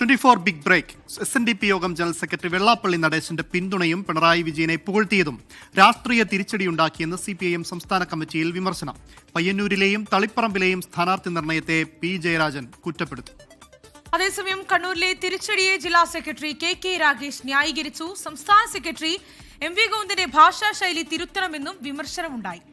24 big break. SNDP യോഗം general secretary Vellappally നടേശന്റെ പിന്തുണയും പിണറായി വിജയനെ പുകഴ്ത്തിയതും രാഷ്ട്രീയ തിരിച്ചടിയുണ്ടാക്കിയെന്ന് CPIM സംസ്ഥാന കമ്മിറ്റിയിൽ വിമർശനം. പയ്യന്നൂരിലെയും തളിപ്പറമ്പിലെയും സ്ഥാനാർത്ഥി നിർണയത്തെ P. ജയരാജൻ കുറ്റപ്പെടുത്തി. അതേസമയം കണ്ണൂരിലെ തിരിച്ചടിയെ ജില്ലാ സെക്രട്ടറി KK രാഗേഷ് ന്യായീകരിച്ചു. സംസ്ഥാന സെക്രട്ടറി MV ഗോവിന്ദന്റെ ഭാഷാ ശൈലി തിരുത്തണമെന്നും വിമർശനമുണ്ടായി.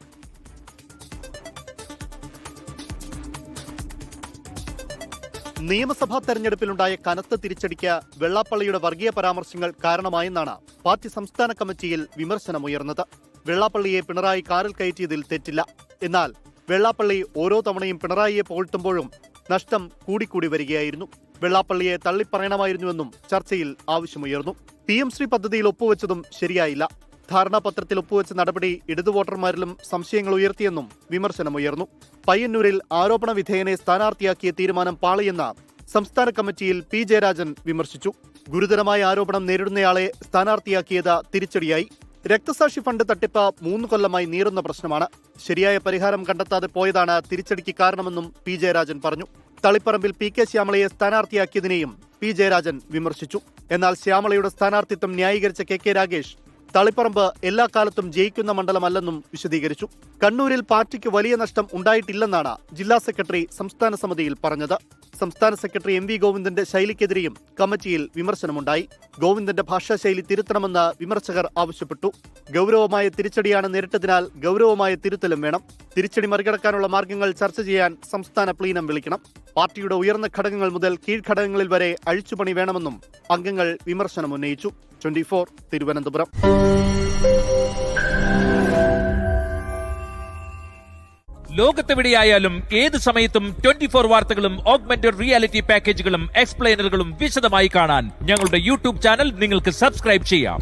നിയമസഭാ തെരഞ്ഞെടുപ്പിലുണ്ടായ കനത്ത തിരിച്ചടിക്ക് വെള്ളാപ്പള്ളിയുടെ വർഗീയ പരാമർശങ്ങൾ കാരണമായെന്നാണ് പാർട്ടി സംസ്ഥാന കമ്മിറ്റിയിൽ വിമർശനമുയർന്നത്. വെള്ളാപ്പള്ളിയെ പിണറായി കാറിൽ കയറ്റിയതിൽ തെറ്റില്ല. എന്നാൽ വെള്ളാപ്പള്ളി ഓരോ തവണയും പിണറായിയെ പുകഴ്ത്തുമ്പോഴും നഷ്ടം കൂടിക്കൂടി വരികയായിരുന്നു. വെള്ളാപ്പള്ളിയെ തള്ളിപ്പറയണമായിരുന്നുവെന്നും ചർച്ചയിൽ ആവശ്യമുയർന്നു. PM ശ്രീ പദ്ധതിയിൽ ഒപ്പുവെച്ചതും ശരിയായില്ല. ധാരണാപത്രത്തിൽ ഒപ്പുവെച്ച നടപടി ഇടതു വോട്ടർമാരിലും സംശയങ്ങൾ ഉയർത്തിയെന്നും വിമർശനമുയർന്നു. പയ്യന്നൂരിൽ ആരോപണ വിധേയനെ സ്ഥാനാർത്ഥിയാക്കിയ തീരുമാനം പാളിയെന്ന സംസ്ഥാന കമ്മിറ്റിയിൽ P. ജയരാജൻ വിമർശിച്ചു. ഗുരുതരമായ ആരോപണം നേരിടുന്നയാളെ സ്ഥാനാർത്ഥിയാക്കിയത് തിരിച്ചടിയായി. രക്തസാക്ഷി ഫണ്ട് തട്ടിപ്പ് 3 കൊല്ലമായി നീറുന്ന പ്രശ്നമാണ്. ശരിയായ പരിഹാരം കണ്ടെത്താതെ പോയതാണ് തിരിച്ചടിക്ക് കാരണമെന്നും P. ജയരാജൻ പറഞ്ഞു. തളിപ്പറമ്പിൽ PK ശ്യാമളയെ സ്ഥാനാർത്ഥിയാക്കിയതിനെയും P. ജയരാജൻ വിമർശിച്ചു. എന്നാൽ ശ്യാമളയുടെ സ്ഥാനാർത്ഥിത്വം ന്യായീകരിച്ച KK രാഗേഷ് തളിപ്പറമ്പ് എല്ലാ കാലത്തും ജയിക്കുന്ന മണ്ഡലമല്ലെന്നും വിശദീകരിച്ചു. കണ്ണൂരിൽ പാർട്ടിക്ക് വലിയ നഷ്ടം ഉണ്ടായിട്ടില്ലെന്നാണ് ജില്ലാ സെക്രട്ടറി സംസ്ഥാന സമിതിയിൽ പറഞ്ഞത്. സംസ്ഥാന സെക്രട്ടറി MV ഗോവിന്ദന്റെ ശൈലിക്കെതിരെയും കമ്മിറ്റിയിൽ വിമർശനമുണ്ടായി. ഗോവിന്ദന്റെ ഭാഷാ ശൈലി തിരുത്തണമെന്ന് വിമർശകർ ആവശ്യപ്പെട്ടു. ഗൗരവമായ തിരിച്ചടിയാണ് നേരിട്ടതിനാൽ ഗൗരവമായ തിരുത്തലും വേണം. തിരിച്ചടി മറികടക്കാനുള്ള മാർഗങ്ങൾ ചർച്ച ചെയ്യാൻ സംസ്ഥാന പ്ലീനം വിളിക്കണം. പാർട്ടിയുടെ ഉയർന്ന ഘടകങ്ങൾ മുതൽ കീഴ്ഘടകങ്ങളിൽ വരെ അഴിച്ചുപണി വേണമെന്നും അംഗങ്ങൾ വിമർശനമുന്നയിച്ചു. 24 തിരുവനന്തപുരം. ലോകത്തെവിടെയായാലും ഏത് സമയത്തും 24 വാർത്തകളും ഓഗ്മെന്റഡ് റിയാലിറ്റി പാക്കേജുകളും എക്സ്പ്ലെയിനറുകളും വിശദമായി കാണാൻ ഞങ്ങളുടെ YouTube ചാനൽ നിങ്ങൾക്ക് സബ്സ്ക്രൈബ് ചെയ്യാം.